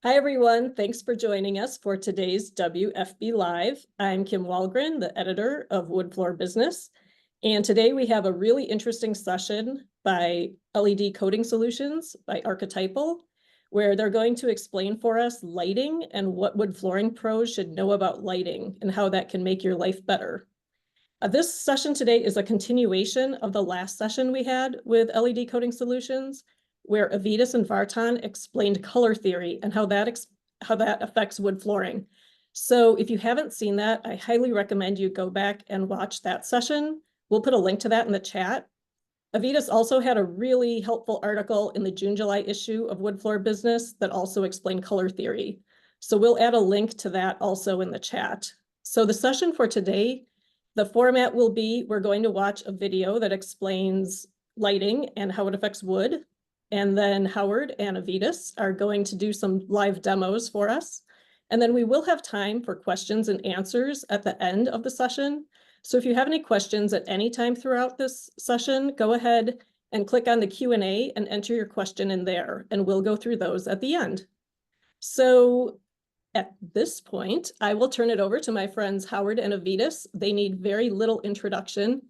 Hi, everyone. Thanks for joining us for today's WFB Live. I'm Kim Walgren, the editor of Wood Floor Business. And today we have a really interesting session by LED Coating Solutions by Archetypal, where they're going to explain for us lighting and what wood flooring pros should know about lighting and how that can make your life better. This session today is a continuation of the last session we had with LED Coating Solutions, where Avedis and Vartan explained color theory and how that affects wood flooring. So if you haven't seen that, I highly recommend you go back and watch that session. We'll put a link to that in the chat. Avedis also had a really helpful article in the June-July issue of Wood Floor Business that also explained color theory. So we'll add a link to that also in the chat. So the session for today, the format will be, we're going to watch a video that explains lighting and how it affects wood. And then Howard and Avedis are going to do some live demos for us. And then we will have time for questions and answers at the end of the session. So if you have any questions at any time throughout this session, go ahead and click on the Q&A and enter your question in there, and we'll go through those at the end. So at this point, I will turn it over to my friends Howard and Avedis. They need very little introduction.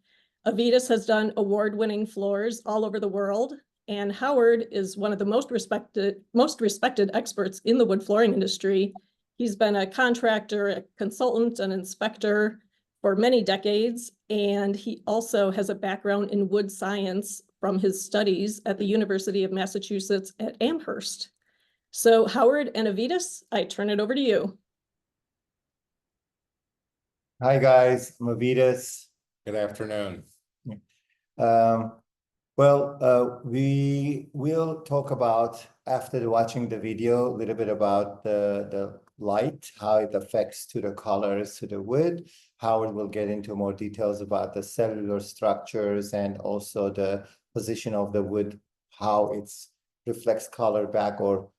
Avedis has done award-winning floors all over the world, and Howard is one of the most respected experts in the wood flooring industry. He's been a contractor, a consultant, an inspector for many decades, and he also has a background in wood science from his studies at the University of Massachusetts at Amherst. So Howard and Avedis, I turn it over to you. Hi guys, I'm Avedis. Good afternoon. We will talk about, after watching the video, a little bit about the light, how it affects to the colors, to the wood. Howard will get into more details about the cellular structures and also the position of the wood, how it reflects color back, or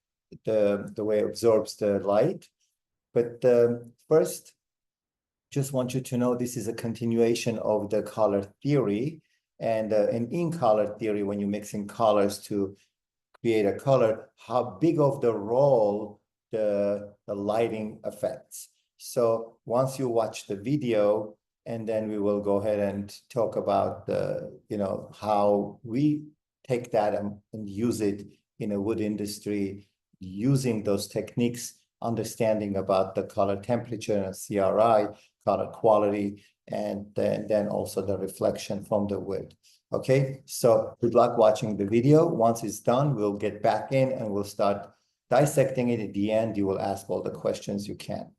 the way it absorbs the light. But first, just want you to know this is a continuation of the color theory. And in color theory, when you're mixing colors to create a color, how big of the role the lighting affects. So once you watch the video, and then we will go ahead and talk about how we take that and use it in a wood industry, using those techniques, understanding about the color temperature and CRI, color quality, and then also the reflection from the wood. Okay, so good luck watching the video. Once it's done, we'll get back in and we'll start dissecting it. At the end, you will ask all the questions you can.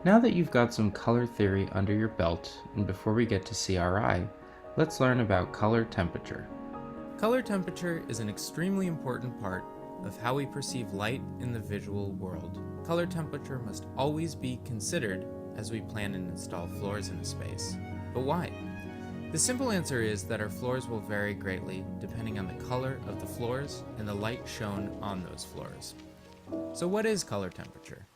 Now that you've got some color theory under your belt, and before we get to CRI, let's learn about color temperature. Color temperature is an extremely important part of how we perceive light in the visual world. Color temperature must always be considered as we plan and install floors in a space. But why? The simple answer is that our floors will vary greatly depending on the color of the floors and the light shown on those floors. So what is color temperature?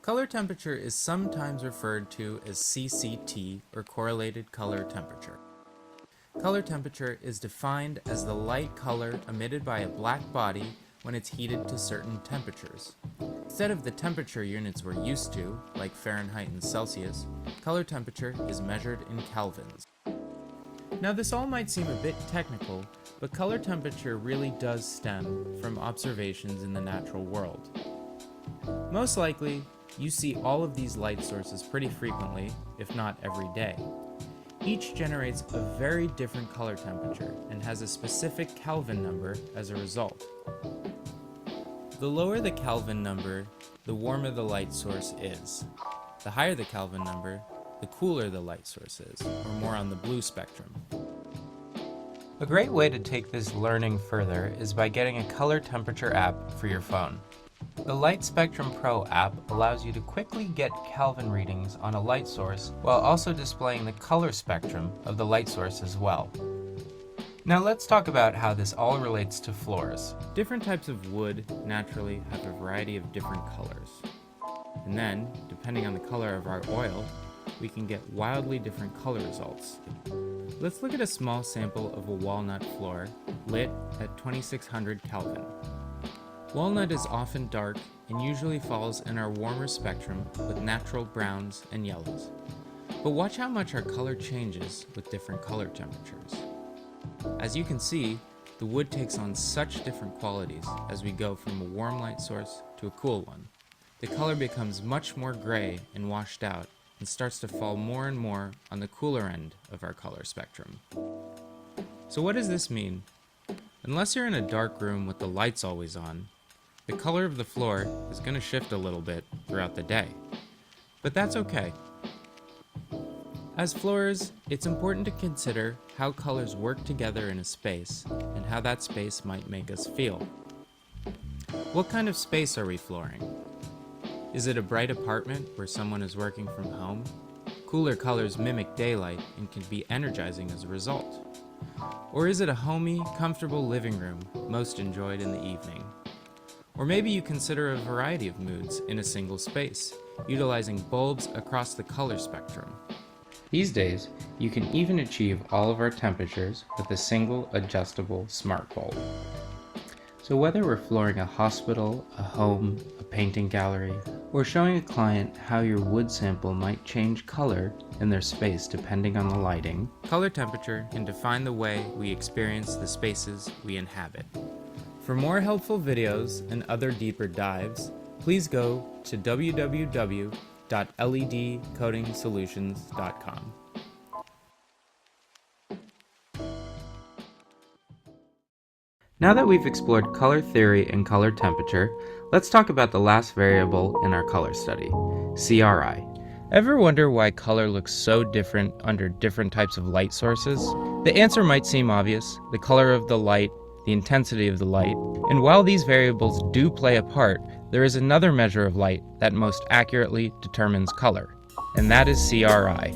Color temperature is sometimes referred to as CCT, or correlated color temperature. Color temperature is defined as the light color emitted by a black body when it's heated to certain temperatures. Instead of the temperature units we're used to, like Fahrenheit and Celsius, color temperature is measured in kelvins. Now this all might seem a bit technical, but color temperature really does stem from observations in the natural world. Most likely, you see all of these light sources pretty frequently, if not every day. Each generates a very different color temperature and has a specific Kelvin number as a result. The lower the Kelvin number, the warmer the light source is. The higher the Kelvin number, the cooler the light source is, or more on the blue spectrum. A great way to take this learning further is by getting a color temperature app for your phone. The Light Spectrum Pro app allows you to quickly get Kelvin readings on a light source while also displaying the color spectrum of the light source as well. Now let's talk about how this all relates to floors. Different types of wood naturally have a variety of different colors. And then, depending on the color of our oil, we can get wildly different color results. Let's look at a small sample of a walnut floor lit at 2600 Kelvin. Walnut is often dark and usually falls in our warmer spectrum with natural browns and yellows. But watch how much our color changes with different color temperatures. As you can see, the wood takes on such different qualities as we go from a warm light source to a cool one. The color becomes much more gray and washed out and starts to fall more and more on the cooler end of our color spectrum. So what does this mean? Unless you're in a dark room with the lights always on, the color of the floor is going to shift a little bit throughout the day. But that's okay. As floorers, it's important to consider how colors work together in a space and how that space might make us feel. What kind of space are we flooring? Is it a bright apartment where someone is working from home? Cooler colors mimic daylight and can be energizing as a result. Or is it a homey, comfortable living room most enjoyed in the evening? Or maybe you consider a variety of moods in a single space, utilizing bulbs across the color spectrum. These days, you can even achieve all of our temperatures with a single adjustable smart bulb. So whether we're flooring a hospital, a home, a painting gallery, or showing a client how your wood sample might change color in their space depending on the lighting, Color temperature can define the way we experience the spaces we inhabit. For more helpful videos and other deeper dives, please go to www.ledcoatingsolutions.com. Now that we've explored color theory and color temperature, let's talk about the last variable in our color study, CRI. Ever wonder why color looks so different under different types of light sources? The answer might seem obvious: the color of the light, the intensity of the light. And while these variables do play a part, there is another measure of light that most accurately determines color, and that is CRI.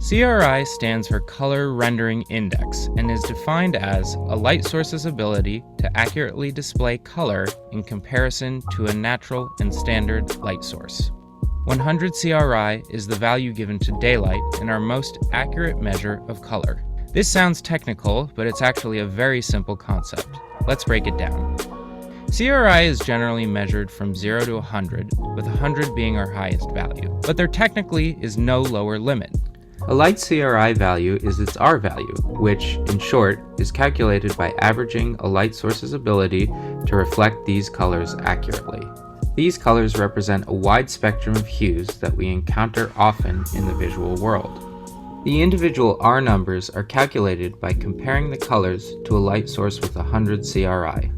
CRI stands for Color Rendering Index and is defined as a light source's ability to accurately display color in comparison to a natural and standard light source. 100 CRI is the value given to daylight and our most accurate measure of color. This sounds technical, but it's actually a very simple concept. Let's break it down. CRI is generally measured from 0 to 100, with 100 being our highest value, but there technically is no lower limit. A light CRI value is its R value, which, in short, is calculated by averaging a light source's ability to reflect these colors accurately. These colors represent a wide spectrum of hues that we encounter often in the visual world. The individual R numbers are calculated by comparing the colors to a light source with 100 CRI.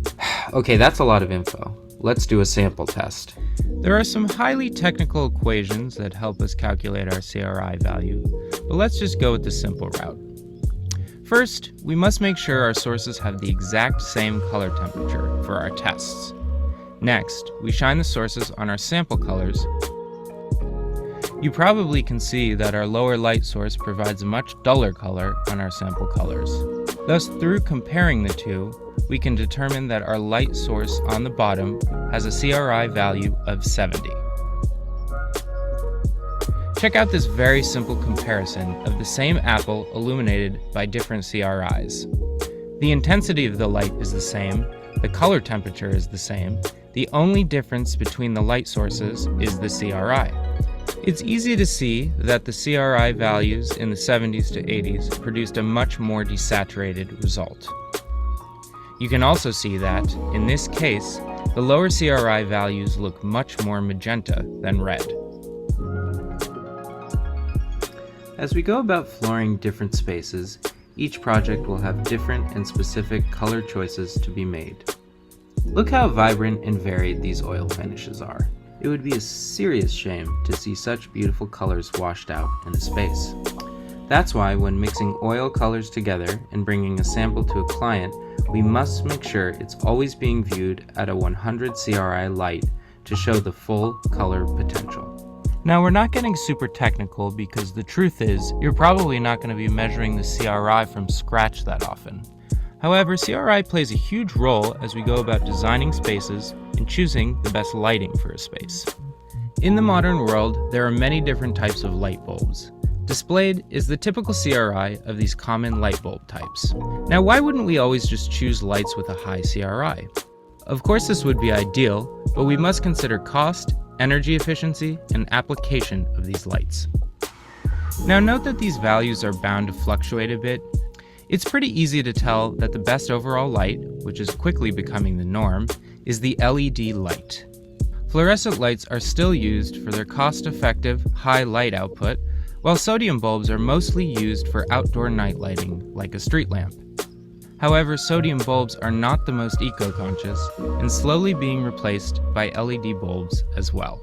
Okay, that's a lot of info. Let's do a sample test. There are some highly technical equations that help us calculate our CRI value, but let's just go with the simple route. First, we must make sure our sources have the exact same color temperature for our tests. Next, we shine the sources on our sample colors. You probably can see that our lower light source provides a much duller color on our sample colors. Thus, through comparing the two, we can determine that our light source on the bottom has a CRI value of 70. Check out this very simple comparison of the same apple illuminated by different CRIs. The intensity of the light is the same, the color temperature is the same, the only difference between the light sources is the CRI. It's easy to see that the CRI values in the 70s to 80s produced a much more desaturated result. You can also see that, in this case, the lower CRI values look much more magenta than red. As we go about flooring different spaces, each project will have different and specific color choices to be made. Look how vibrant and varied these oil finishes are. It would be a serious shame to see such beautiful colors washed out in a space. That's why when mixing oil colors together and bringing a sample to a client, we must make sure it's always being viewed at a 100 CRI light to show the full color potential. Now, we're not getting super technical because the truth is, you're probably not going to be measuring the CRI from scratch that often. However, CRI plays a huge role as we go about designing spaces and choosing the best lighting for a space. In the modern world, there are many different types of light bulbs. Displayed is the typical CRI of these common light bulb types. Now, why wouldn't we always just choose lights with a high CRI? Of course, this would be ideal, but we must consider cost, energy efficiency, and application of these lights. Now, note that these values are bound to fluctuate a bit. It's pretty easy to tell that the best overall light, which is quickly becoming the norm, is the LED light. Fluorescent lights are still used for their cost-effective, high light output, while sodium bulbs are mostly used for outdoor night lighting, like a street lamp. However, sodium bulbs are not the most eco-conscious, and slowly being replaced by LED bulbs as well.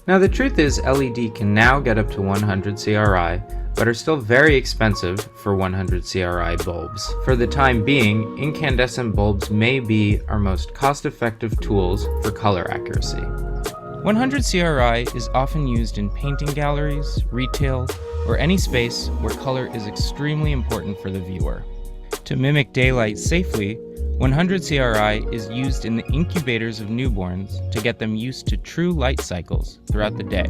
Now the truth is LED can now get up to 100 CRI, but are still very expensive for 100 CRI bulbs. For the time being, incandescent bulbs may be our most cost-effective tools for color accuracy. 100 CRI is often used in painting galleries, retail, or any space where color is extremely important for the viewer. To mimic daylight safely, 100 CRI is used in the incubators of newborns to get them used to true light cycles throughout the day.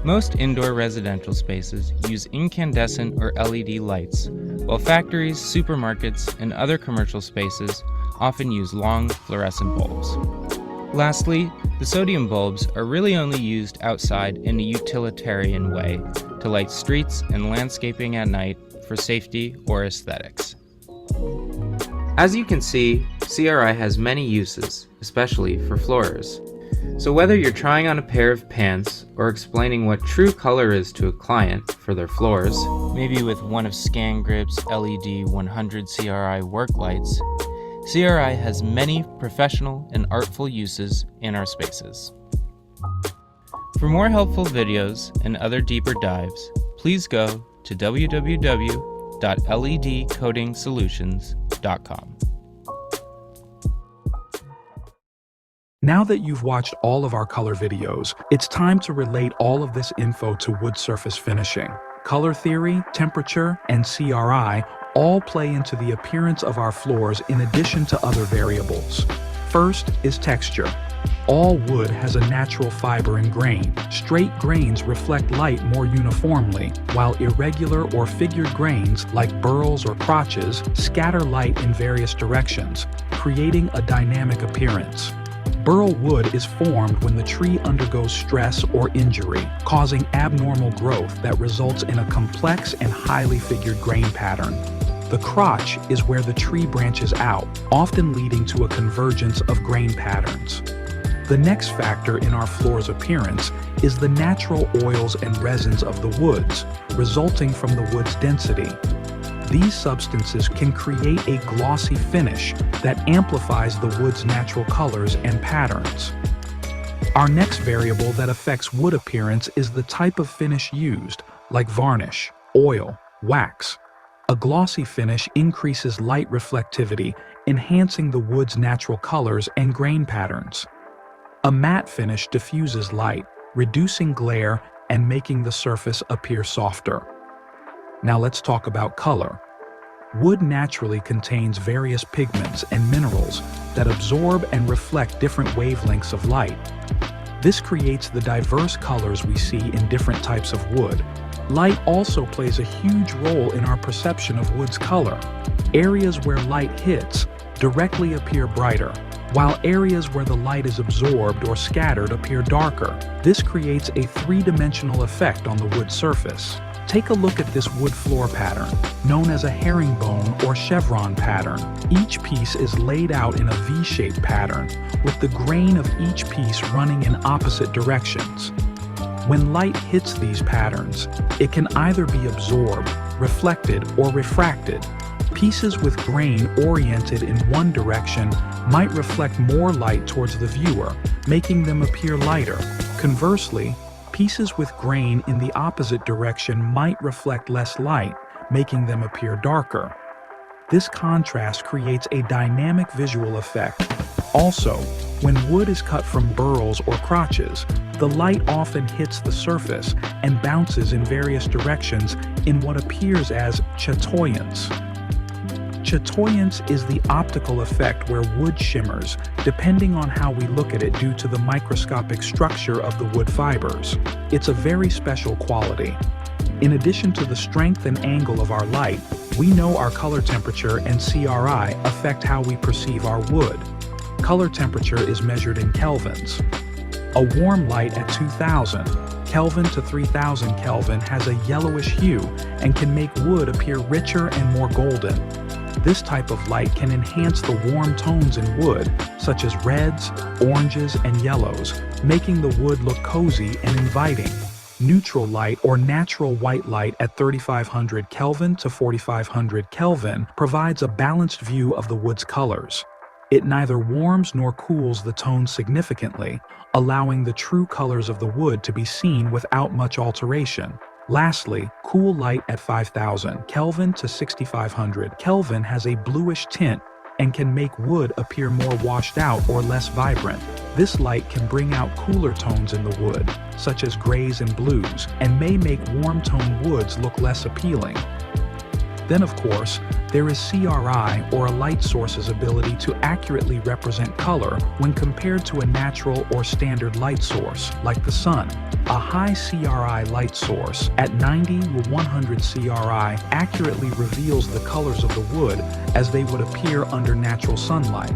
Most indoor residential spaces use incandescent or LED lights, while factories, supermarkets, and other commercial spaces often use long fluorescent bulbs. Lastly, the sodium bulbs are really only used outside in a utilitarian way to light streets and landscaping at night for safety or aesthetics. As you can see, CRI has many uses, especially for floorers. So whether you're trying on a pair of pants or explaining what true color is to a client for their floors, Maybe with one of ScanGrip's LED 100 CRI work lights, CRI has many professional and artful uses in our spaces. For more helpful videos and other deeper dives, please go to www.ledcodingsolutions.com. Now that you've watched all of our color videos, it's time to relate all of this info to wood surface finishing. Color theory, temperature, and CRI all play into the appearance of our floors in addition to other variables. First is texture. All wood has a natural fiber and grain. Straight grains reflect light more uniformly, while irregular or figured grains, like burls or crotches, scatter light in various directions, creating a dynamic appearance. Burl wood is formed when the tree undergoes stress or injury, causing abnormal growth that results in a complex and highly figured grain pattern. The crotch is where the tree branches out, often leading to a convergence of grain patterns. The next factor in our floor's appearance is the natural oils and resins of the woods, resulting from the wood's density. These substances can create a glossy finish that amplifies the wood's natural colors and patterns. Our next variable that affects wood appearance is the type of finish used, like varnish, oil, wax. A glossy finish increases light reflectivity, enhancing the wood's natural colors and grain patterns. A matte finish diffuses light, reducing glare and making the surface appear softer. Now let's talk about color. Wood naturally contains various pigments and minerals that absorb and reflect different wavelengths of light. This creates the diverse colors we see in different types of wood. Light also plays a huge role in our perception of wood's color. Areas where light hits directly appear brighter, while areas where the light is absorbed or scattered appear darker. This creates a three-dimensional effect on the wood surface. Take a look at this wood floor pattern, known as a herringbone or chevron pattern. Each piece is laid out in a V-shaped pattern, with the grain of each piece running in opposite directions. When light hits these patterns, it can either be absorbed, reflected, or refracted. Pieces with grain oriented in one direction might reflect more light towards the viewer, making them appear lighter. Conversely, pieces with grain in the opposite direction might reflect less light, making them appear darker. This contrast creates a dynamic visual effect. Also, when wood is cut from burls or crotches, the light often hits the surface and bounces in various directions in what appears as chatoyance. chatoyance is the optical effect where wood shimmers, depending on how we look at it due to the microscopic structure of the wood fibers. It's a very special quality. In addition to the strength and angle of our light, we know our color temperature and CRI affect how we perceive our wood. Color temperature is measured in kelvins. A warm light at 2000 Kelvin to 3000 Kelvin has a yellowish hue and can make wood appear richer and more golden. This type of light can enhance the warm tones in wood, such as reds, oranges, and yellows, making the wood look cozy and inviting. Neutral light or natural white light at 3500 Kelvin to 4500 Kelvin provides a balanced view of the wood's colors. It neither warms nor cools the tones significantly, allowing the true colors of the wood to be seen without much alteration. Lastly, cool light at 5000 Kelvin to 6500 Kelvin has a bluish tint and can make wood appear more washed out or less vibrant. This light can bring out cooler tones in the wood, such as grays and blues, and may make warm-toned woods look less appealing. Then, of course, there is CRI, or a light source's ability to accurately represent color when compared to a natural or standard light source, like the sun. A high CRI light source at 90 to 100 CRI accurately reveals the colors of the wood as they would appear under natural sunlight.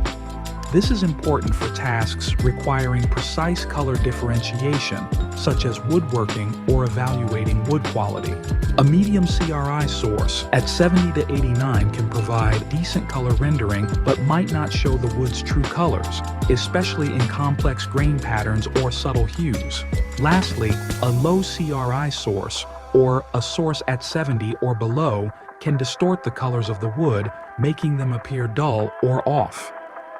This is important for tasks requiring precise color differentiation, such as woodworking or evaluating wood quality. A medium CRI source at 70 to 89 can provide decent color rendering but might not show the wood's true colors, especially in complex grain patterns or subtle hues. Lastly, a low CRI source, or a source at 70 or below, can distort the colors of the wood, making them appear dull or off.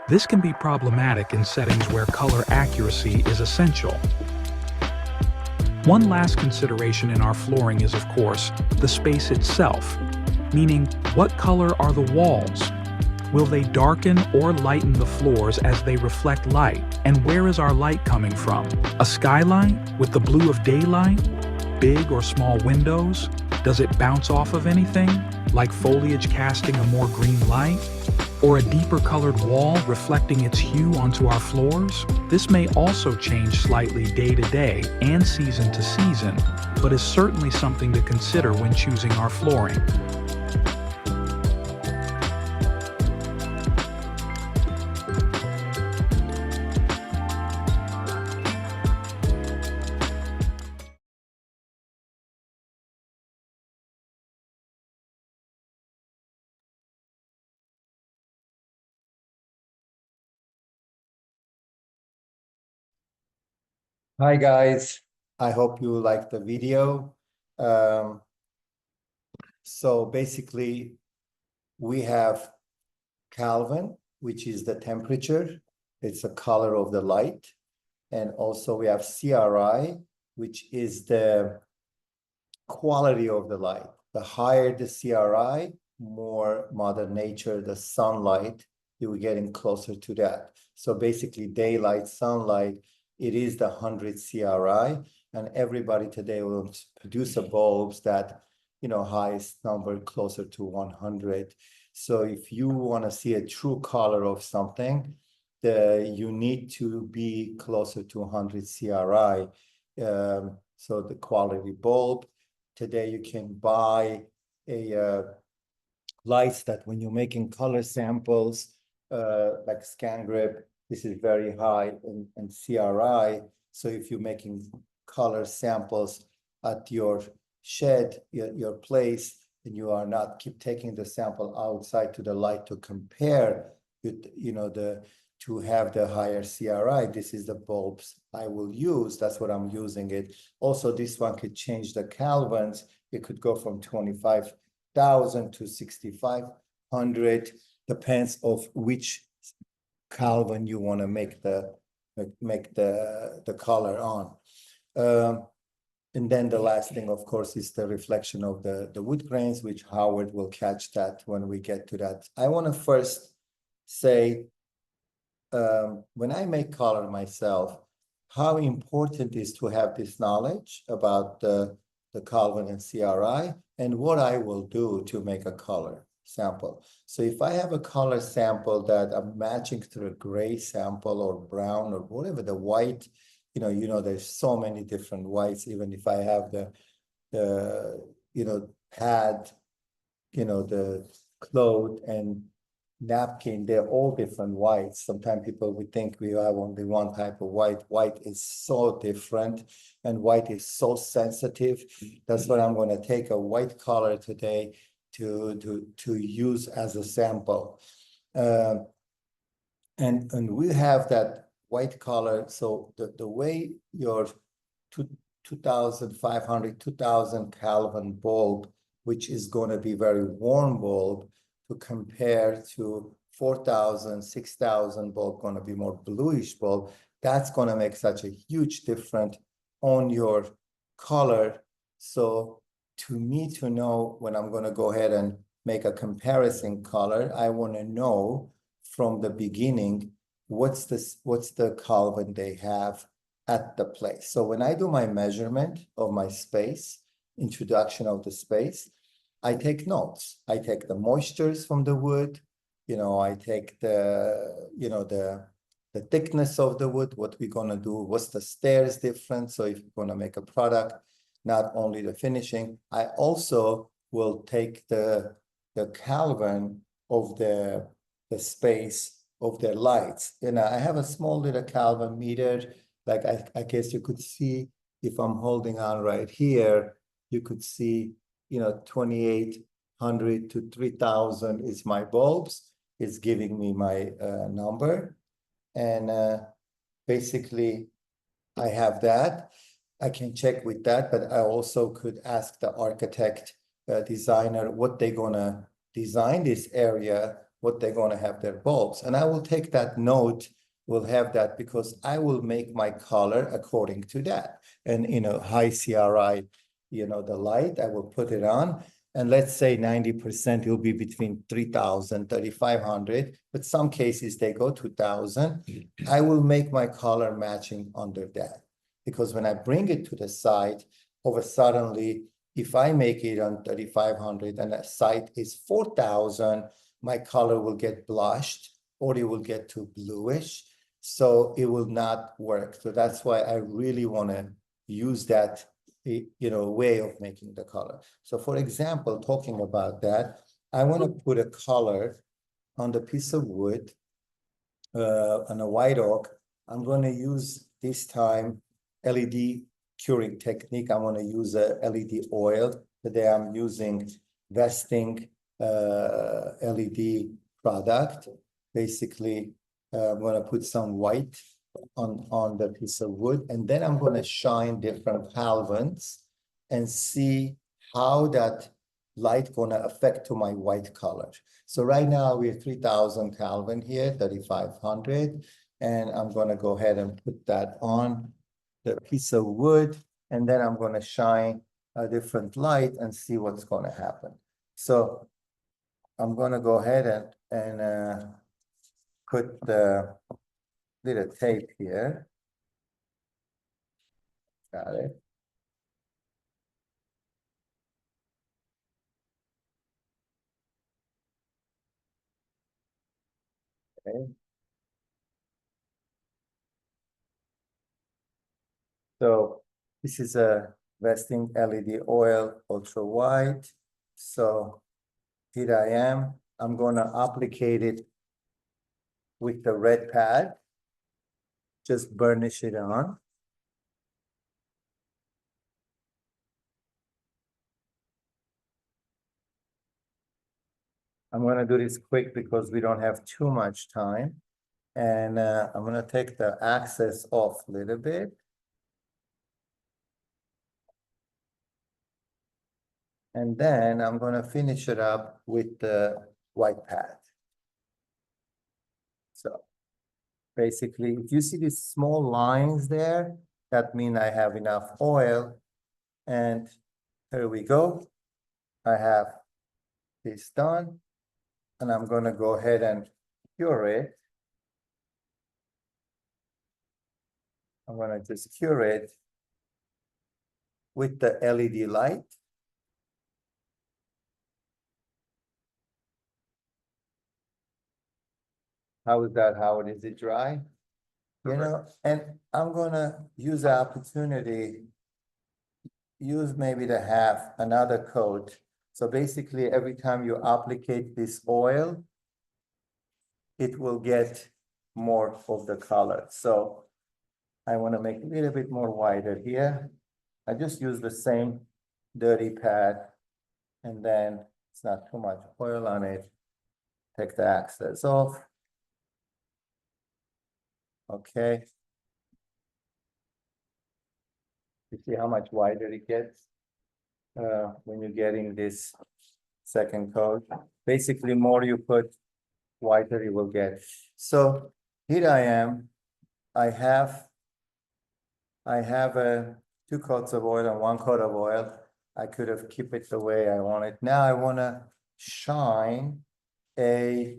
This can be problematic in settings where color accuracy is essential. One last consideration in our flooring is, of course, the space itself, meaning what color are the walls? Will they darken or lighten the floors as they reflect light? And where is our light coming from? A skylight with the blue of daylight? Big or small windows? Does it bounce off of anything, like foliage casting a more green light? Or a deeper colored wall reflecting its hue onto our floors? This may also change slightly day to day and season to season, but is certainly something to consider when choosing our flooring. Hi guys, I hope you liked the video. So basically we have Kelvin, which is the temperature. It's the color of the light. And also we have CRI, which is the quality of the light. The higher the CRI, more Mother Nature, the sunlight, you're getting closer to that. So basically daylight, sunlight, it is the 100 CRI, and everybody today will produce a bulbs that, you know, highest number closer to 100. So if you want to see a true color of something, you need to be closer to 100 CRI. So the quality bulb. Today you can buy a lights that when you're making color samples, like scan grip, this is very high in CRI. So if you're making color samples at your shed, your place, and you are not keep taking the sample outside to the light to compare with, you know, to have the higher CRI, this is the bulbs I will use. That's what I'm using it. Also, this one could change the Kelvins. It could go from 25,000 to 6,500, depends of which Kelvin you want to make the color on. And then the last thing, of course, is the reflection of the wood grains, which Howard will catch that when we get to that. I want to first say, when I make color myself, how important it is to have this knowledge about the Kelvin and CRI and what I will do to make a color. sample. So if I have a color sample that I'm matching to a gray sample or brown or whatever, the white, there's so many different whites. Even if I have the pad, the cloth and napkin, they're all different whites. Sometimes people would think we have only one type of white. White is so different, and white is so sensitive. That's why I'm going to take a white color today to use as a sample. And we have that white color. So the way your 2,500, 2,000 Kelvin bulb, which is going to be very warm bulb, to compare to 4,000, 6,000 bulb, going to be more bluish bulb, that's going to make such a huge difference on your color. So to me, to know when I'm going to go ahead and make a comparison color, I want to know from the beginning what's the Kelvin they have at the place. So when I do my measurement of my space, introduction of the space, I take notes. I take the moistures from the wood, I take the thickness of the wood, what we're gonna do, what's the stairs different. So if you're gonna make a product, not only the finishing, I also will take the Kelvin of the space of their lights. I have a small little Kelvin meter. Like I guess you could see if I'm holding on right here, you could see, 2,800 to 3,000 is my bulbs. It's giving me my number. And basically, I have that. I can check with that, but I also could ask the architect, designer, what they're gonna design this area, what they're gonna have their bulbs. And I will take that note, will have that, because I will make my color according to that. And, high CRI, the light, I will put it on. And let's say 90% will be between 3,000, 3,500, but some cases they go 2,000. I will make my color matching under that. Because when I bring it to the site, suddenly, if I make it on 3,500 and the site is 4,000, my color will get blushed or it will get too bluish. So it will not work. So that's why I really want to use that way of making the color. So for example, talking about that, I want to put a color on the piece of wood, on a white oak. I'm going to use this time LED curing technique. I want to use a LED oil. Today I'm using Vesting LED product. Basically, I'm going to put some white on the piece of wood, and then I'm going to shine different Kelvins and see how that light going to affect to my white color. So right now we're 3,000 Kelvin here, 3,500, and I'm going to go ahead and put that on the piece of wood, and then I'm going to shine a different light and see what's going to happen. So I'm going to go ahead and put the little tape here. Got it. Okay. So this is a Vesting LED oil, ultra white. So here I am. I'm going to applicate it with the red pad. Just burnish it on. I'm going to do this quick because we don't have too much time. And I'm going to take the access off a little bit. And then I'm going to finish it up with the white pad. So basically, if you see these small lines there, that means I have enough oil. And here we go. I have this done. And I'm going to go ahead and cure it. I'm going to just cure it with the LED light. How is that, Howard? Is it dry? You know, and I'm gonna use the opportunity, use maybe to have another coat. So basically, every time you applicate this oil, it will get more of the color. So I want to make a little bit more wider here. I just use the same dirty pad, and then it's not too much oil on it. Take the excess off. Okay. You see how much wider it gets when you're getting this second coat. Basically, more you put, wider you will get. So here I am. I have two coats of oil and one coat of oil. I could have kept it the way I want it. Now I want to shine a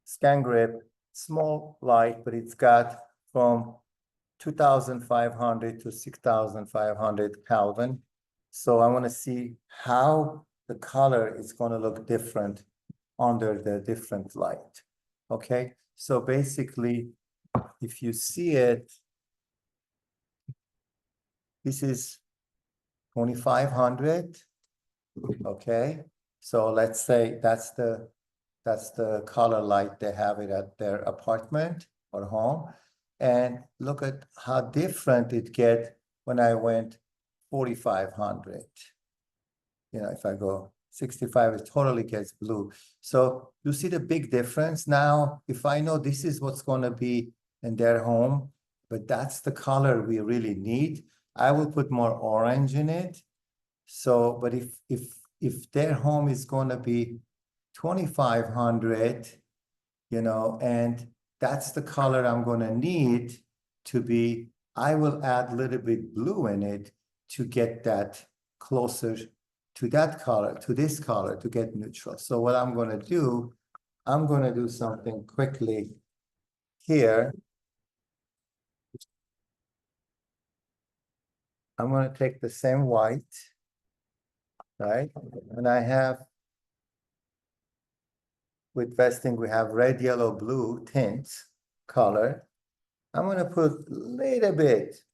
scan grip, small light, but it's got from 2,500 to 6,500 Kelvin. So I want to see how the color is going to look different under the different light. Okay, so basically, if you see it, this is 2,500. Okay, so let's say that's the color light they have it at their apartment or home. And look at how different it get when I went 4,500. You know, if I go 65, it totally gets blue. So you see the big difference. Now, if I know this is what's going to be in their home, but that's the color we really need, I will put more orange in it. So, but if their home is going to be 2,500, you know, and that's the color I'm going to need to be, I will add a little bit blue in it to get that closer to that color, to this color, to get neutral. So what I'm going to do, I'm going to do something quickly here. I'm going to take the same white, right? And I have, with vesting, we have red, yellow, blue tints, color. I'm going to put a little bit,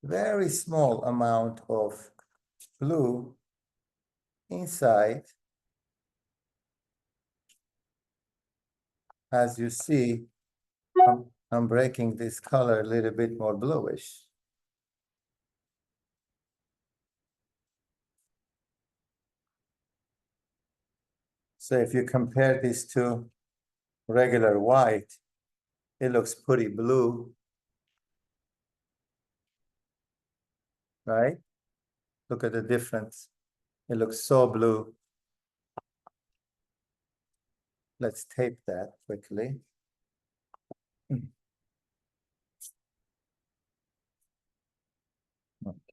very small amount of blue inside. As you see, I'm breaking this color a little bit more bluish. So if you compare this to regular white, it looks pretty blue, right? Look at the difference. It looks so blue. Let's tape that quickly.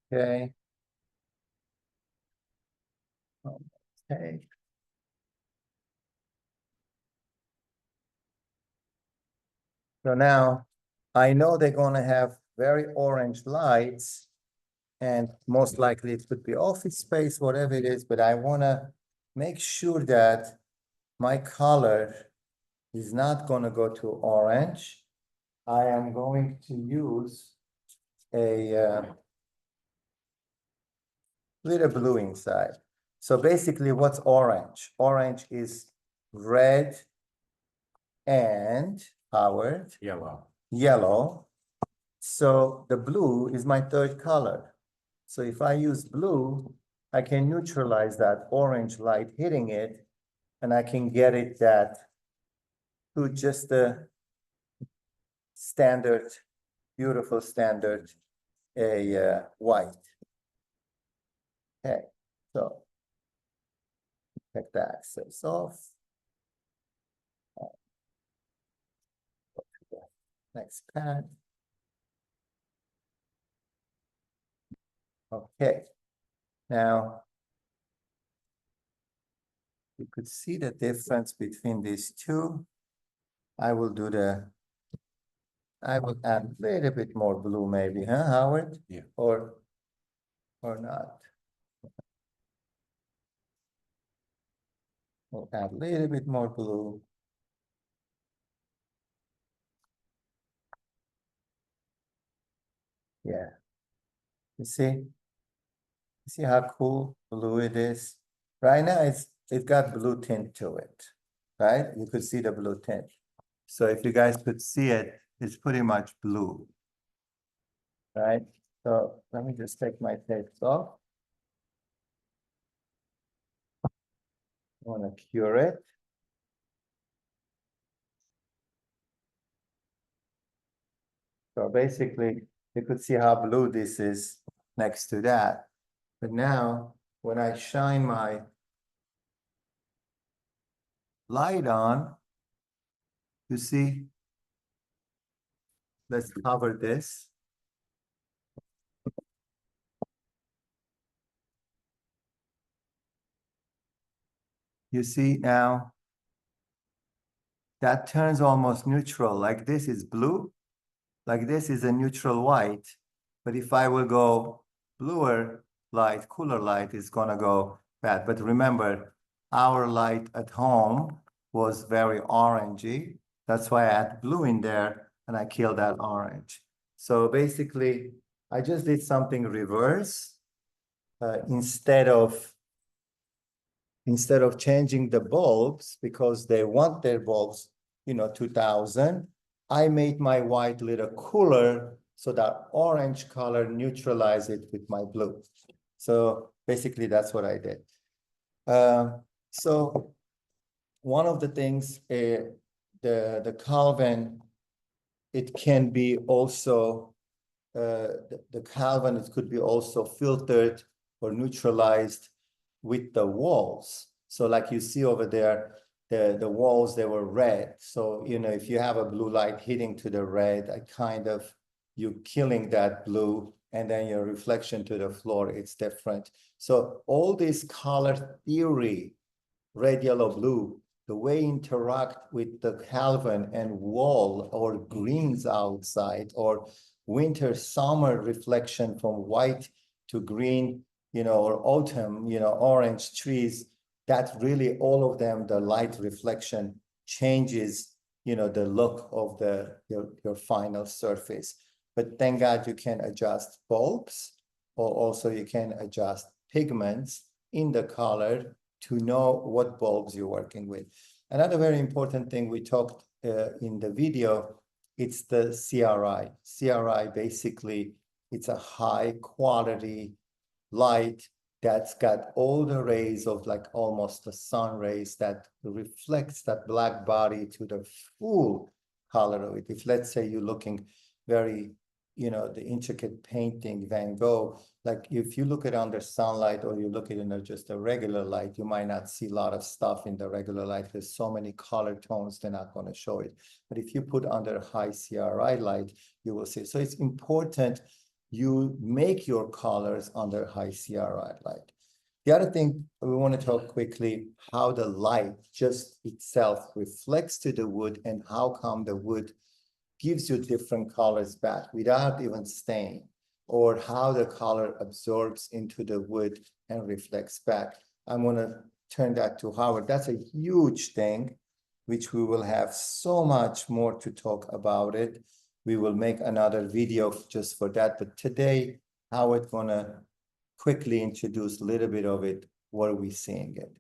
Okay. Okay. So now I know they're going to have very orange lights, and most likely it could be office space, whatever it is, but I want to make sure that my color is not going to go to orange. I am going to use a little blue inside. So basically, what's orange? Orange is red and Howard, yellow. So the blue is my third color. So if I use blue, I can neutralize that orange light hitting it, and I can get it that to just the standard, beautiful standard, a white. Okay, so take the access off. Go to the next pad. Okay, now you could see the difference between these two. I will add a little bit more blue maybe, huh, Howard? Yeah. Or not. We'll add a little bit more blue. Yeah. You see? You see how cool blue it is? Right now, it's got blue tint to it, right? You could see the blue tint. So if you guys could see it, it's pretty much blue. Right? So let me just take my tapes off. I want to cure it. So basically, you could see how blue this is next to that. But now, when I shine my light on, you see, let's cover this. You see now, that turns almost neutral, like this is blue, like this is a neutral white. But if I will go bluer light, cooler light, it's gonna go bad. But remember, our light at home was very orangey. That's why I had blue in there and I killed that orange. So basically, I just did something reverse. Instead of changing the bulbs because they want their bulbs, 2000, I made my white a little cooler so that orange color neutralize it with my blue. So basically that's what I did. So one of the things, the Calvin, it can be also, the Calvin, it could be also filtered or neutralized with the walls. So like you see over there, the walls, they were red. So, if you have a blue light hitting to the red, you're killing that blue, and then your reflection to the floor, it's different. So all this color theory, red, yellow, blue, the way interact with the Calvin and wall or greens outside or winter, summer reflection from white to green, or autumn, orange trees, that really all of them, the light reflection changes, the look of your final surface. But thank God you can adjust bulbs, or also you can adjust pigments in the color to know what bulbs you're working with. Another very important thing we talked in the video, it's the CRI. CRI, basically, it's a high quality light that's got all the rays of like almost the sun rays that reflects that black body to the full color of it. If let's say you're looking very, the intricate painting, Van Gogh, like if you look at under sunlight or you look at it in just a regular light, you might not see a lot of stuff in the regular light. There's so many color tones, they're not going to show it. But if you put under high CRI light, you will see. So it's important you make your colors under high CRI light. The other thing we want to talk quickly, how the light just itself reflects to the wood and how come the wood gives you different colors back without even staining, or how the color absorbs into the wood and reflects back. I'm going to turn that to Howard. That's a huge thing, which we will have so much more to talk about it. We will make another video just for that. But today, Howard's going to quickly introduce a little bit of it, what are we seeing it.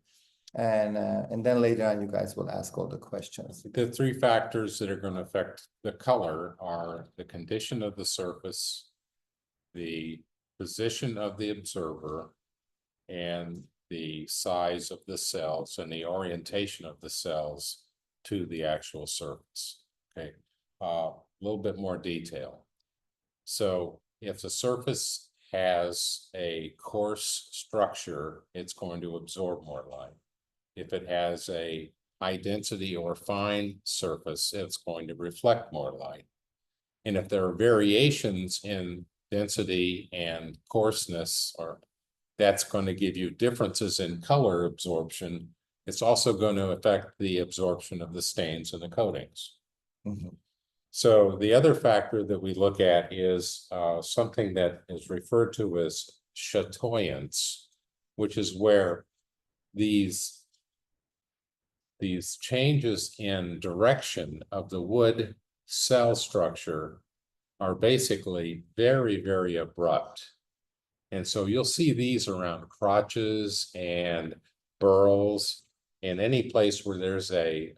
And then later on, you guys will ask all the questions. The three factors that are going to affect the color are the condition of the surface, the position of the observer, and the size of the cells and the orientation of the cells to the actual surface. Okay, a little bit more detail. So if the surface has a coarse structure, it's going to absorb more light. If it has a high density or fine surface, it's going to reflect more light. And if there are variations in density and coarseness, or that's going to give you differences in color absorption, it's also going to affect the absorption of the stains and the coatings. Mm-hmm. So the other factor that we look at is something that is referred to as chatoyance, which is where these changes in direction of the wood cell structure are basically very, very abrupt. And so you'll see these around crotches and burls, in any place where there's a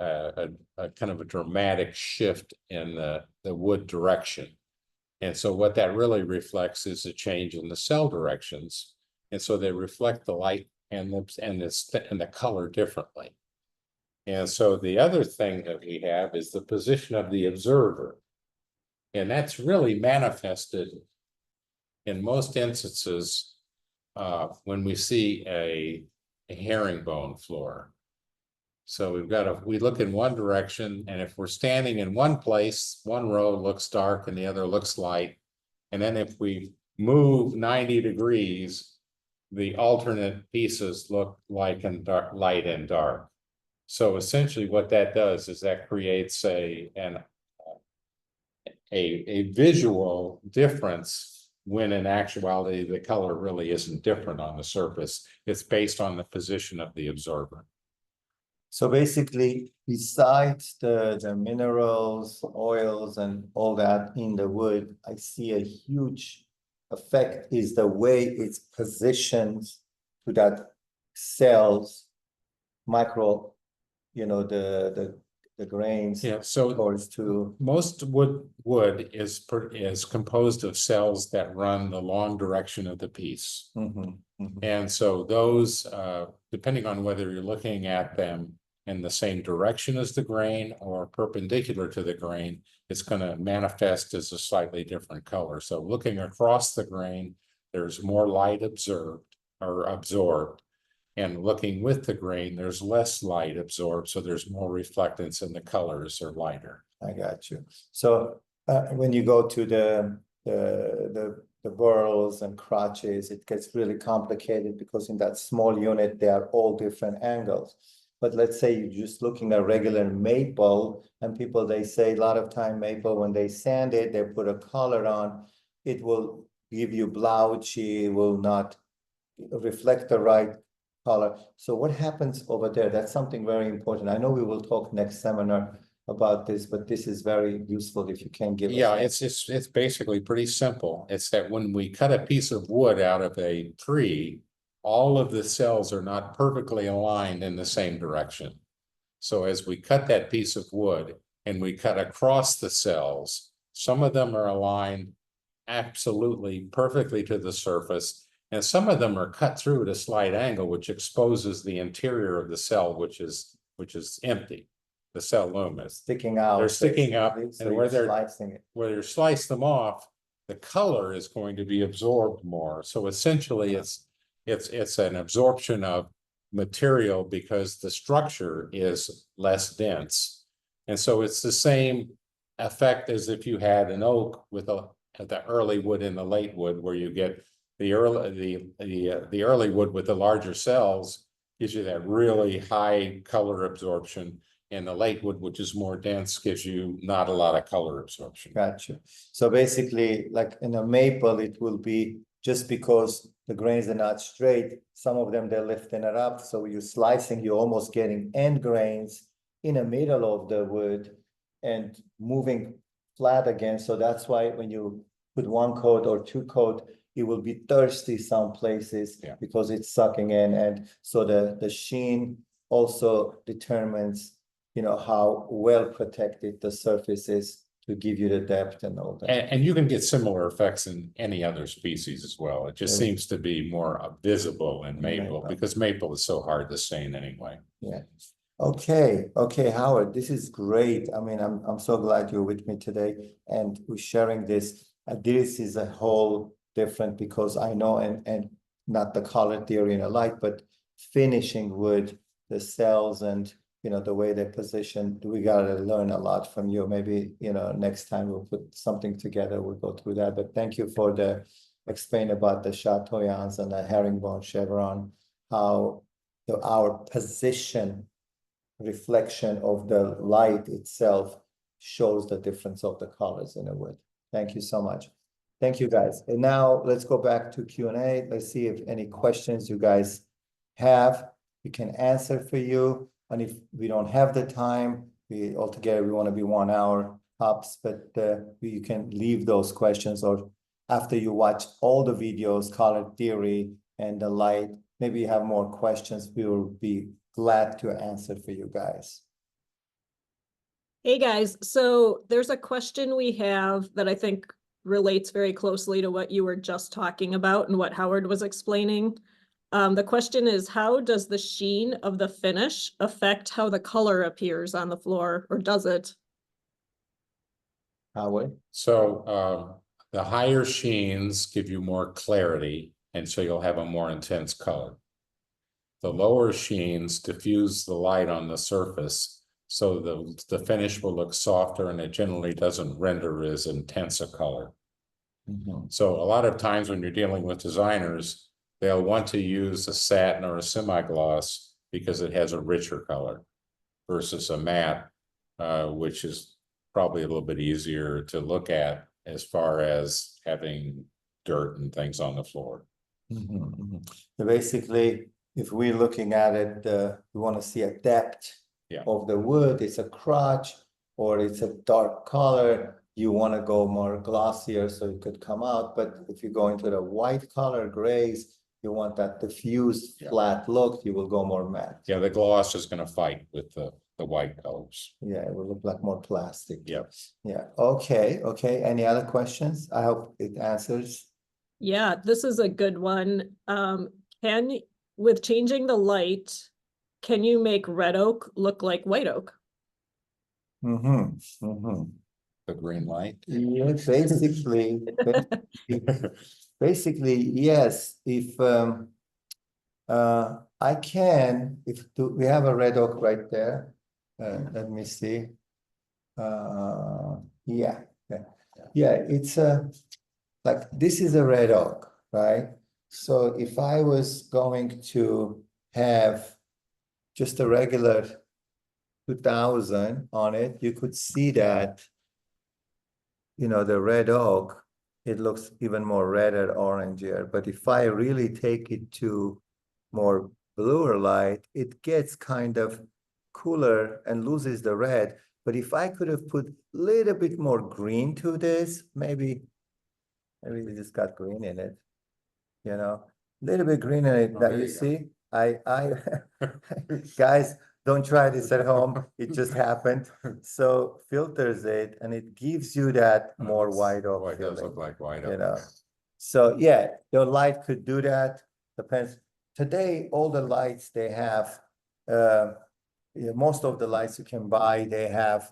kind of a dramatic shift in the wood direction. And so what that really reflects is a change in the cell directions. And so they reflect the light and the color differently. And so the other thing that we have is the position of the observer. And that's really manifested in most instances when we see a herringbone floor. So we look in one direction, and if we're standing in one place, one row looks dark and the other looks light. And then if we move 90 degrees, the alternate pieces look light and dark. So essentially what that does is that creates a visual difference, when in actuality the color really isn't different on the surface. It's based on the position of the observer. So basically, besides the minerals, oils, and all that in the wood, I see a huge effect is the way it's positioned to that cells, micro, the grains. Yeah, so towards to most wood is composed of cells that run the long direction of the piece. And so those, depending on whether you're looking at them in the same direction as the grain or perpendicular to the grain, it's going to manifest as a slightly different color. So looking across the grain, there's more light absorbed. And looking with the grain, there's less light absorbed, so there's more reflectance and the colors are lighter. I got you. So when you go to the burls and crotches, it gets really complicated because in that small unit, they are all different angles. But let's say you're just looking at regular maple, and people, they say a lot of time maple, when they sand it, they put a color on, it will give you blotchy, it will not reflect the right color. So what happens over there? That's something very important. I know we will talk next seminar about this, but this is very useful if you can give us. Yeah, it's basically pretty simple. It's that when we cut a piece of wood out of a tree, all of the cells are not perfectly aligned in the same direction. So as we cut that piece of wood and we cut across the cells, some of them are aligned absolutely perfectly to the surface, and some of them are cut through at a slight angle, which exposes the interior of the cell, which is empty. The cell lumen is sticking out. They're sticking up, so and where you slice them off, the color is going to be absorbed more. So essentially, it's an absorption of material because the structure is less dense, and so it's the same effect as if you had an oak with the early wood and the late wood, where you get the early wood with the larger cells gives you that really high color absorption, and the late wood, which is more dense, gives you not a lot of color absorption. Gotcha. So basically, like in a maple, it will be just because the grains are not straight, some of them they're lifting it up. So you're slicing, you're almost getting end grains in the middle of the wood and moving flat again. So that's why when you put one coat or two coat, it will be thirsty some places because it's sucking in. And so the sheen also determines, how well protected the surface is to give you the depth and all that. And you can get similar effects in any other species as well. It just seems to be more visible in maple because maple is so hard to stain anyway. Yeah. Okay, Howard, this is great. I mean, I'm so glad you're with me today and we're sharing this. This is a whole different, because I know, and not the color theory in a light, but finishing wood, the cells and the way they're positioned. We gotta learn a lot from you. Maybe next time we'll put something together, we'll go through that. But thank you for the explain about the chatoyans and the herringbone chevron, how our position reflection of the light itself shows the difference of the colors in a wood. Thank you so much. Thank you, guys. And now let's go back to Q&A. Let's see if any questions you guys have, we can answer for you. And if we don't have the time, we want to be 1 hour. tops, but you can leave those questions, or after you watch all the videos, color theory and the light, maybe you have more questions, we will be glad to answer for you guys. Hey guys, so there's a question we have that I think relates very closely to what you were just talking about and what Howard was explaining. The question is, how does the sheen of the finish affect how the color appears on the floor, or does it? Howard? So the higher sheens give you more clarity, and so you'll have a more intense color. The lower sheens diffuse the light on the surface, so the finish will look softer, and it generally doesn't render as intense a color. So a lot of times when you're dealing with designers, they'll want to use a satin or a semi-gloss because it has a richer color versus a matte, which is probably a little bit easier to look at as far as having dirt and things on the floor. So basically, if we're looking at it, we want to see a depth of the wood, it's a crotch, or it's a dark color, you want to go more glossier so it could come out. But if you go into the white color, grays, you want that diffused flat look, you will go more matte. Yeah, the gloss is going to fight with the white colors. Yeah, it will look like more plastic. Yep. Yeah, okay. Any other questions? I hope it answers. Yeah, this is a good one. With changing the light, can you make red oak look like white oak? The green light. Yeah, basically, yes. If I can, we have a red oak right there. Let me see. Yeah. It's like this is a red oak, right? So if I was going to have just a regular 2000 on it, you could see that, the red oak, it looks even more red or orangier. But if I really take it to more bluer light, it gets kind of cooler and loses the red. But if I could have put a little bit more green to this, maybe it just got green in it, a little bit green in it. That you see, I guys, don't try this at home. It just happened. So filters it, and it gives you that more white oak It does feeling, look like white oak. So yeah, your light could do that. Depends. Today, all the lights they have, most of the lights you can buy, they have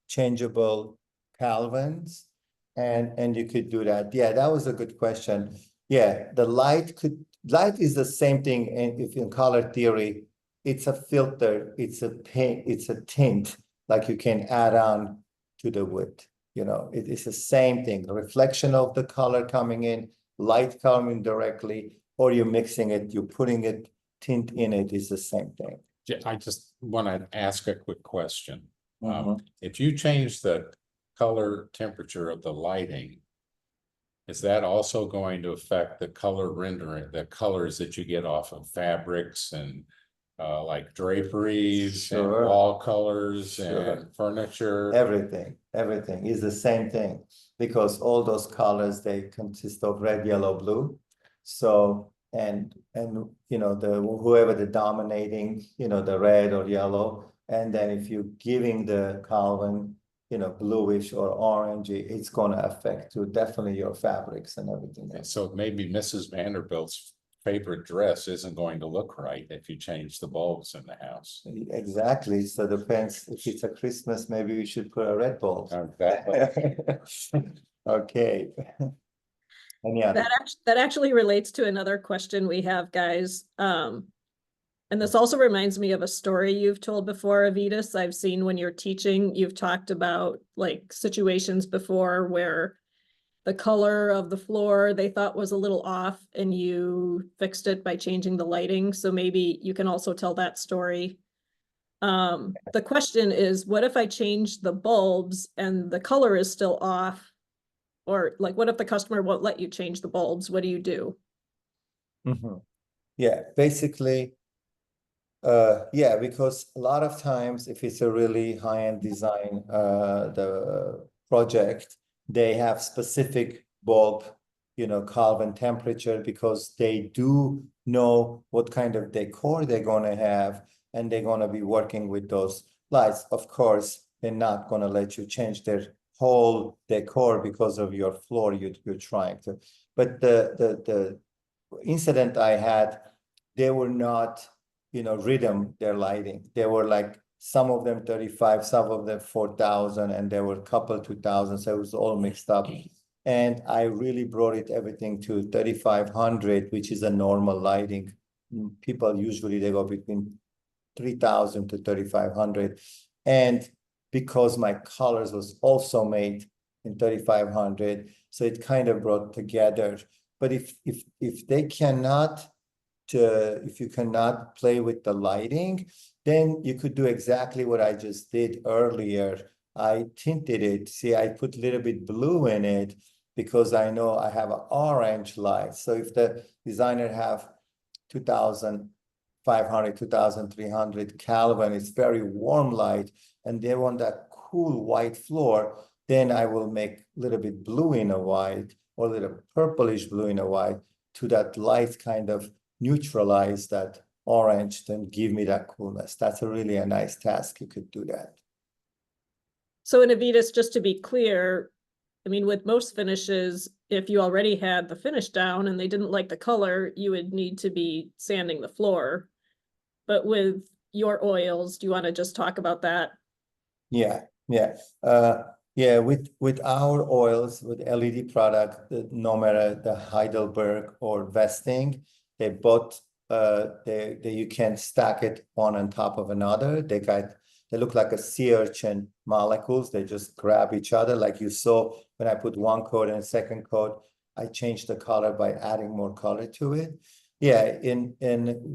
changeable Kelvins, and you could do that. Yeah, that was a good question. Yeah, the light is the same thing. And if in color theory, it's a filter, it's a paint, it's a tint, like you can add on to the wood. It is the same thing. The reflection of the color coming in, light coming directly, or you're mixing it, you're putting it, tint in it, is the same thing. I just want to ask a quick question. If you change the color temperature of the lighting, is that also going to affect the color rendering, the colors that you get off of fabrics and like draperies and wall colors and furniture? Everything is the same thing, because all those colors, they consist of red, yellow, blue. So and whoever the dominating, the red or yellow, and then if you're giving the Kelvin, bluish or orangey, it's going to affect definitely your fabrics and everything else. So maybe Mrs. Vanderbilt's favorite dress isn't going to look right if you change the bulbs in the house. Exactly. So depends, if it's a Christmas, maybe we should put a red bulb. Okay. That actually relates to another question we have, guys. And this also reminds me of a story you've told before, Avedis. I've seen when you're teaching, you've talked about like situations before where the color of the floor they thought was a little off and you fixed it by changing the lighting. So maybe you can also tell that story. The question is, what if I change the bulbs and the color is still off? Or like, what if the customer won't let you change the bulbs? What do you do? Yeah, basically, because a lot of times if it's a really high-end design, the project, they have specific bulb, Kelvin temperature, because they do know what kind of decor they're gonna have, and they're gonna be working with those lights. Of course, they're not gonna let you change their whole decor because of your floor you're trying to. But the incident I had, they were not, rhythm their lighting. They were like, some of them 35, some of them 4,000, and there were a couple 2,000, so it was all mixed up. And I really brought everything to 3,500, which is a normal lighting. People usually, they go between 3,000 to 3,500. And because my colors was also made in 3,500, so it kind of brought together. But if they cannot, if you cannot play with the lighting, then you could do exactly what I just did earlier. I tinted it. See, I put a little bit blue in it because I know I have an orange light. So if the designer have 2,500, 2,300 Kelvin, it's very warm light, and they want that cool white floor, then I will make a little bit blue in a white, or a little purplish blue in a white, to that light kind of neutralize that orange, then give me that coolness. That's really a nice task. You could do that. So in Avedis, just to be clear, I mean, with most finishes, if you already had the finish down and they didn't like the color, you would need to be sanding the floor. But with your oils, do you want to just talk about that? Yeah. With our oils, with LED product, no matter the Heidelberg or Vesting, they both you can stack it one on top of another. They look like a sea urchin molecules. They just grab each other, like you saw when I put one coat and a second coat. I changed the color by adding more color to it. Yeah, in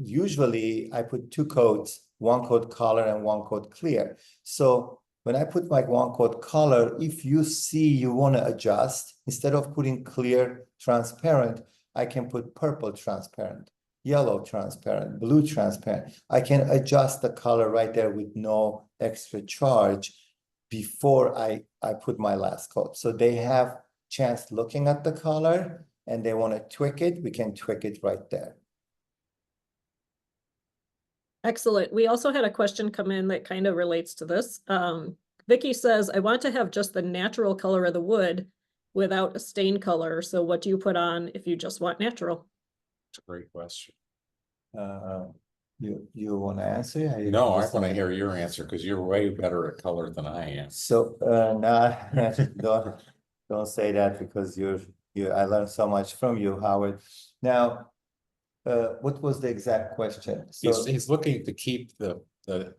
usually I put two coats, one coat color and one coat clear. So when I put my one coat color, if you see you want to adjust, instead of putting clear transparent, I can put purple transparent, yellow transparent, blue transparent. I can adjust the color right there with no extra charge before I put my last coat. So they have chance looking at the color, and they want to tweak it, we can tweak it right there. Excellent. We also had a question come in that kind of relates to this. Vicky says, I want to have just the natural color of the wood without a stain color. So what do you put on if you just want natural? It's a great question. You want to answer? No, I want to hear your answer, because you're way better at color than I am. So no, don't say that, because I learned so much from you, Howard. Now, what was the exact question? So He's looking to keep the let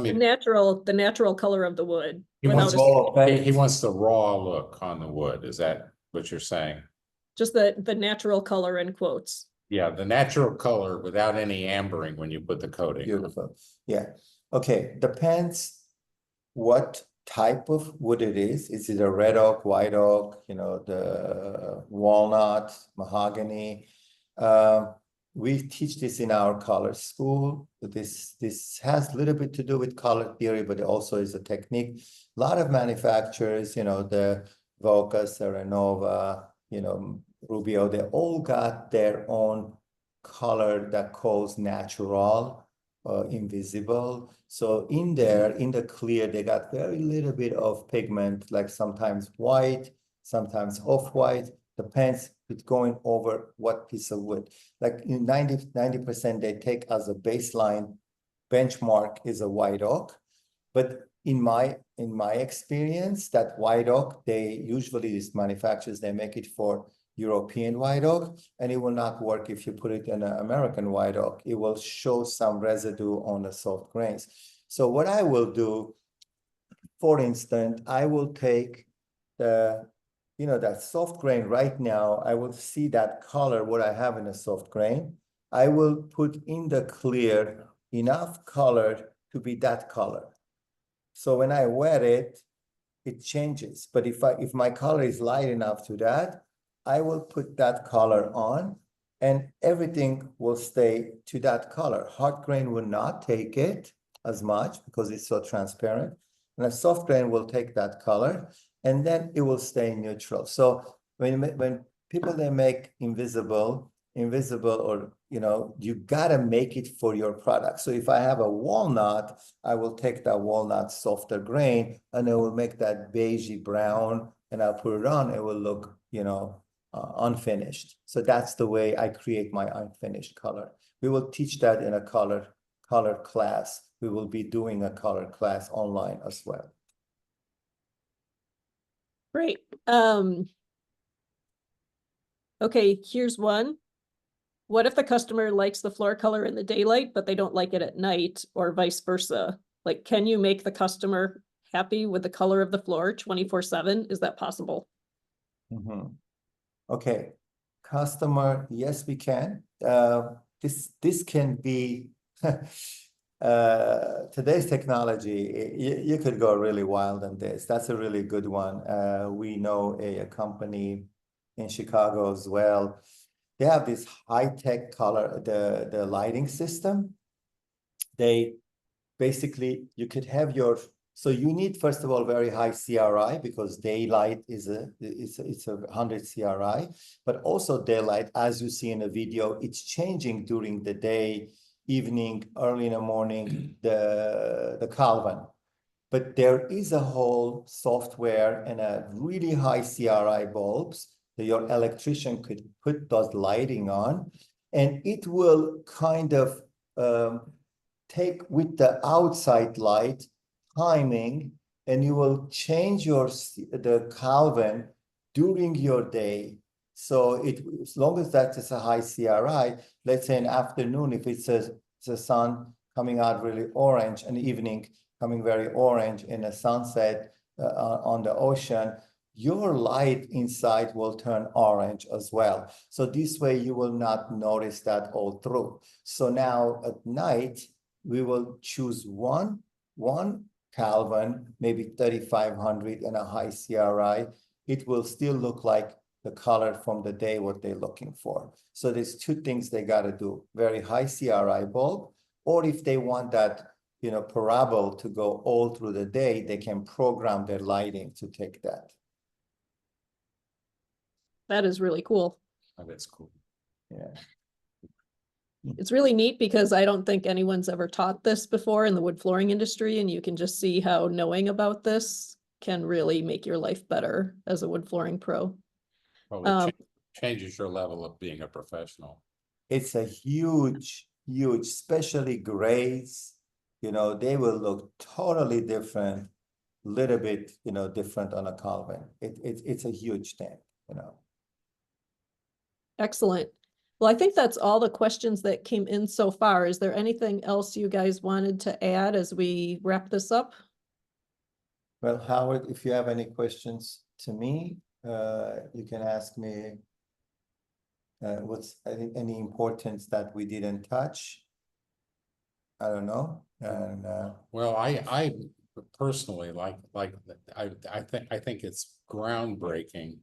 me. The natural color of the wood. He without wants, a he wants the raw look on the wood. Is that what you're saying? just the natural color in quotes. Yeah, the natural color without any ambering when you put the coating. beautiful. Yeah. Okay. Depends what type of wood it is. Is it a red oak, white oak, the walnut, mahogany? We teach this in our color school. This has a little bit to do with color theory, but it also is a technique. A lot of manufacturers, the Vocus, Serenova, Rubio, they all got their own color that calls natural, invisible. So in there, in the clear, they got very little bit of pigment, like sometimes white, sometimes off-white, depends it's going over what piece of wood. Like in 90% they take as a baseline benchmark is a white oak. But in my experience, that white oak, they usually, these manufacturers, they make it for European white oak, and it will not work if you put it in an American white oak. It will show some residue on the soft grains. So what I will do, for instance, I will take that soft grain right now. I will see that color, what I have in a soft grain. I will put in the clear enough color to be that color. So when I wear it, it changes. But if my color is light enough to that, I will put that color on, and everything will stay to that color. Hard grain will not take it as much because it's so transparent. And a soft grain will take that color. and then it will stay neutral. So when people they make invisible or you gotta make it for your product. So if I have a walnut, I will take that walnut softer grain and I will make that beigey brown and I'll put it on. It will look unfinished. So that's the way I create my unfinished color. We will teach that in a color class. We will be doing a color class online as well. Great. Okay, here's one. What if the customer likes the floor color in the daylight, but they don't like it at night, or vice versa? Like, can you make the customer happy with the color of the floor 24/7? Is that possible? Okay, customer, yes, we can. This can be today's technology. You could go really wild on this. That's a really good one. We know a company in Chicago as well. They have this high-tech color, the lighting system. They basically, you could have so you need, first of all, very high CRI because daylight it's a 100 CRI, but also daylight, as you see in the video, it's changing during the day, evening, early in the morning, the Kelvin. But there is a whole software and a really high CRI bulbs that your electrician could put those lighting on, and it will kind of take with the outside light timing, and you will change the Kelvin during your day. So as long as that is a high CRI, let's say in afternoon, if it's the sun coming out really orange, and evening coming very orange in a sunset on the ocean, your light inside will turn orange as well. So this way you will not notice that all through. So now at night, we will choose one Kelvin, maybe 3500 and a high CRI. It will still look like the color from the day, what they're looking for. So there's two things they got to do: very high CRI bulb, or if they want that parabol to go all through the day, they can program their lighting to take that. That is really cool. Oh, that's cool. Yeah. It's really neat because I don't think anyone's ever taught this before in the wood flooring industry, and you can just see how knowing about this can really make your life better as a wood flooring pro. Well, it changes your level of being a professional. It's a huge, especially grays, they will look totally different, little bit, different on a Kelvin. It's a huge thing, Excellent. Well, I think that's all the questions that came in so far. Is there anything else you guys wanted to add as we wrap this up? Well, Howard, if you have any questions to me, you can ask me what's any importance that we didn't touch. I don't know. And well, I personally I think it's groundbreaking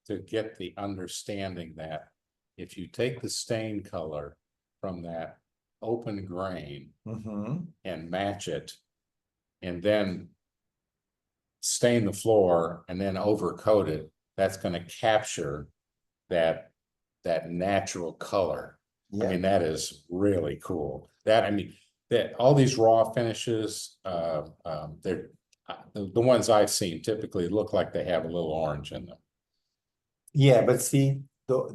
to get the understanding that if you take the stain color from that open grain and match it, and then stain the floor and then overcoat it, that's going to capture that natural color. Yeah. I mean, that is really cool. That all these raw finishes, they're the ones I've seen typically look like they have a little orange in them. Yeah, but see,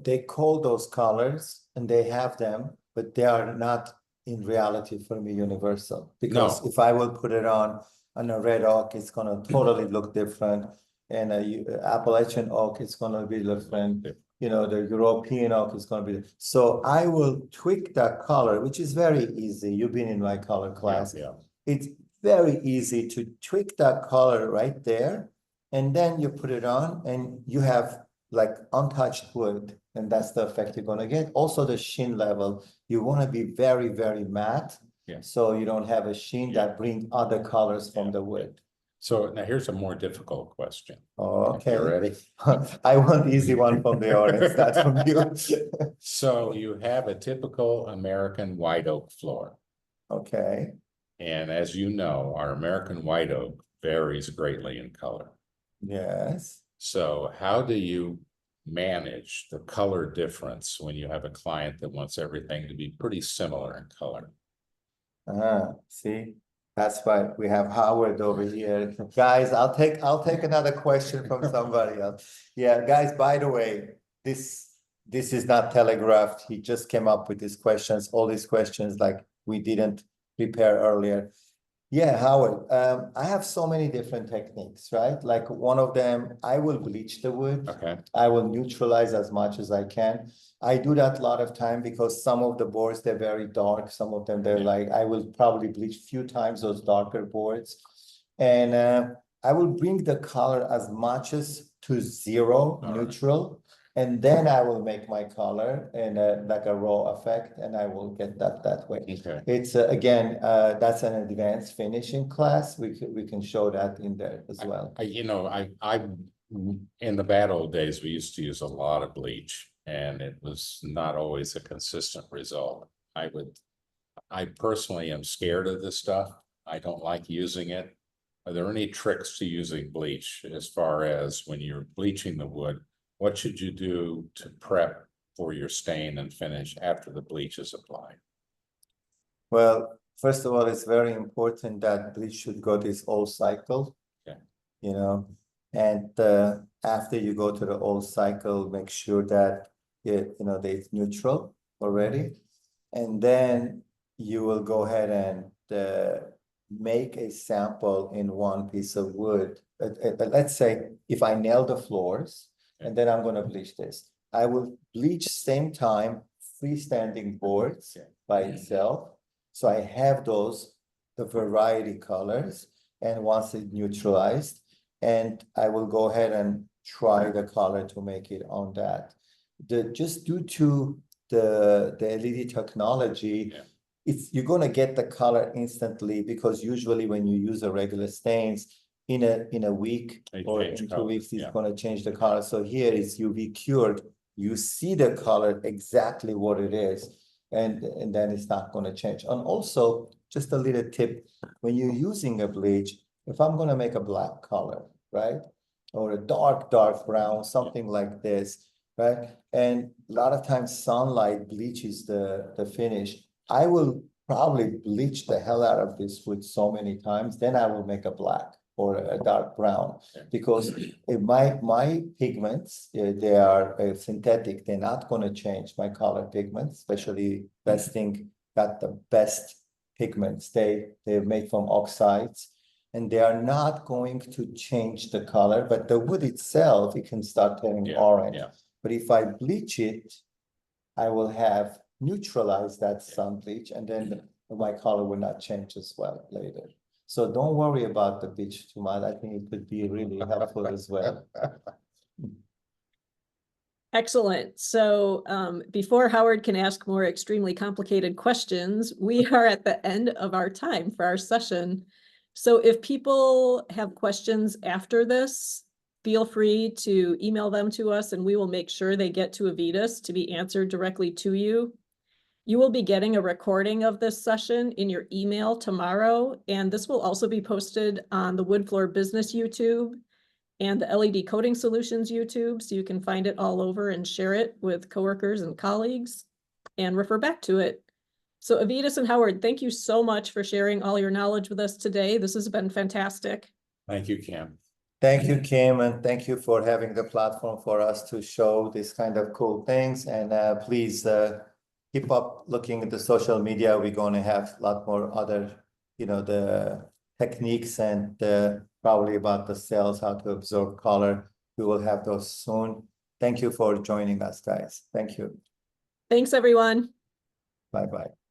they call those colors and they have them, but they are not in reality for me universal. Because if I will put it on a red oak, it's gonna totally look different, and a Appalachian oak, it's gonna be different. The European oak is going to be. So I will tweak that color, which is very easy. You've been in my color class. Yeah. It's very easy to tweak that color right there. And then you put it on and you have like untouched wood. And that's the effect you're going to get. Also the sheen level, you want to be very, very matte. Yeah. So you don't have a sheen that brings other colors from the wood. So now here's a more difficult question. Oh, okay. You ready? I want easy one from the audience, that's from you. So you have a typical American white oak floor. Okay. And as you know, our American white oak varies greatly in color. Yes. So how do you manage the color difference when you have a client that wants everything to be pretty similar in color? See, that's why we have Howard over here. Guys, I'll take another question from somebody else. Yeah, guys, by the way, this is not telegraphed. He just came up with these questions, all these questions like we didn't prepare earlier. Yeah, Howard, I have so many different techniques, right? Like one of them, I will bleach the wood. Okay. I will neutralize as much as I can. I do that a lot of time because some of the boards, they're very dark. Some of them, they're like, I will probably bleach few times those darker boards. And I will bring the color as much as to zero, right. neutral. And then I will make my color in like a raw effect, and I will get that way. Okay. It's again, that's an advanced finishing class. We can show that in there as well. I in the bad old days, we used to use a lot of bleach, and it was not always a consistent result. I personally am scared of this stuff. I don't like using it. Are there any tricks to using bleach as far as when you're bleaching the wood? What should you do to prep for your stain and finish after the bleach is applied? Well, first of all, it's very important that bleach should go this whole cycle. Okay. And after you go to the whole cycle, make sure that that it's neutral already. And then you will go ahead and make a sample in one piece of wood. Let's say if I nail the floors, and then I'm going to bleach this. I will bleach same time freestanding boards by itself. So I have the variety colors, and once it's neutralized, and I will go ahead and try the color to make it on that. Just due to the LED technology, you're going to get the color instantly, because usually when you use a regular stains, in a week or in 2 weeks, it's going to change the color. So here it's UV cured. You see the color exactly what it is, and then it's not going to change. And also, just a little tip, when you're using a bleach, if I'm going to make a black color, right, or a dark brown, something like this, right, and a lot of times sunlight bleaches the finish. I will probably bleach the hell out of this wood so many times, then I will make a black or a dark brown, because my pigments, they are synthetic. They're not going to change my color pigments, especially Vesting got the best pigments. They're made from oxides, and they are not going to change the color, but the wood itself, it can start turning orange. But if I bleach it, I will have neutralized that sun bleach, and then my color will not change as well later. So don't worry about the bleach too much. I think it could be really helpful as well. Excellent. So before Howard can ask more extremely complicated questions, we are at the end of our time for our session. So if people have questions after this, feel free to email them to us, and we will make sure they get to Avedis to be answered directly to you. You will be getting a recording of this session in your email tomorrow, and this will also be posted on the Wood Floor Business YouTube and the LED Coating Solutions YouTube, so you can find it all over and share it with coworkers and colleagues and refer back to it. So Avedis and Howard, thank you so much for sharing all your knowledge with us today. This has been fantastic. Thank you, Kim. Thank you, Kim, and thank you for having the platform for us to show this kind of cool things. And please keep up looking at the social media. We're going to have a lot more other, the techniques and probably about the cells, how to absorb color. We will have those soon. Thank you for joining us, guys. Thank you. Thanks, everyone. Bye-bye.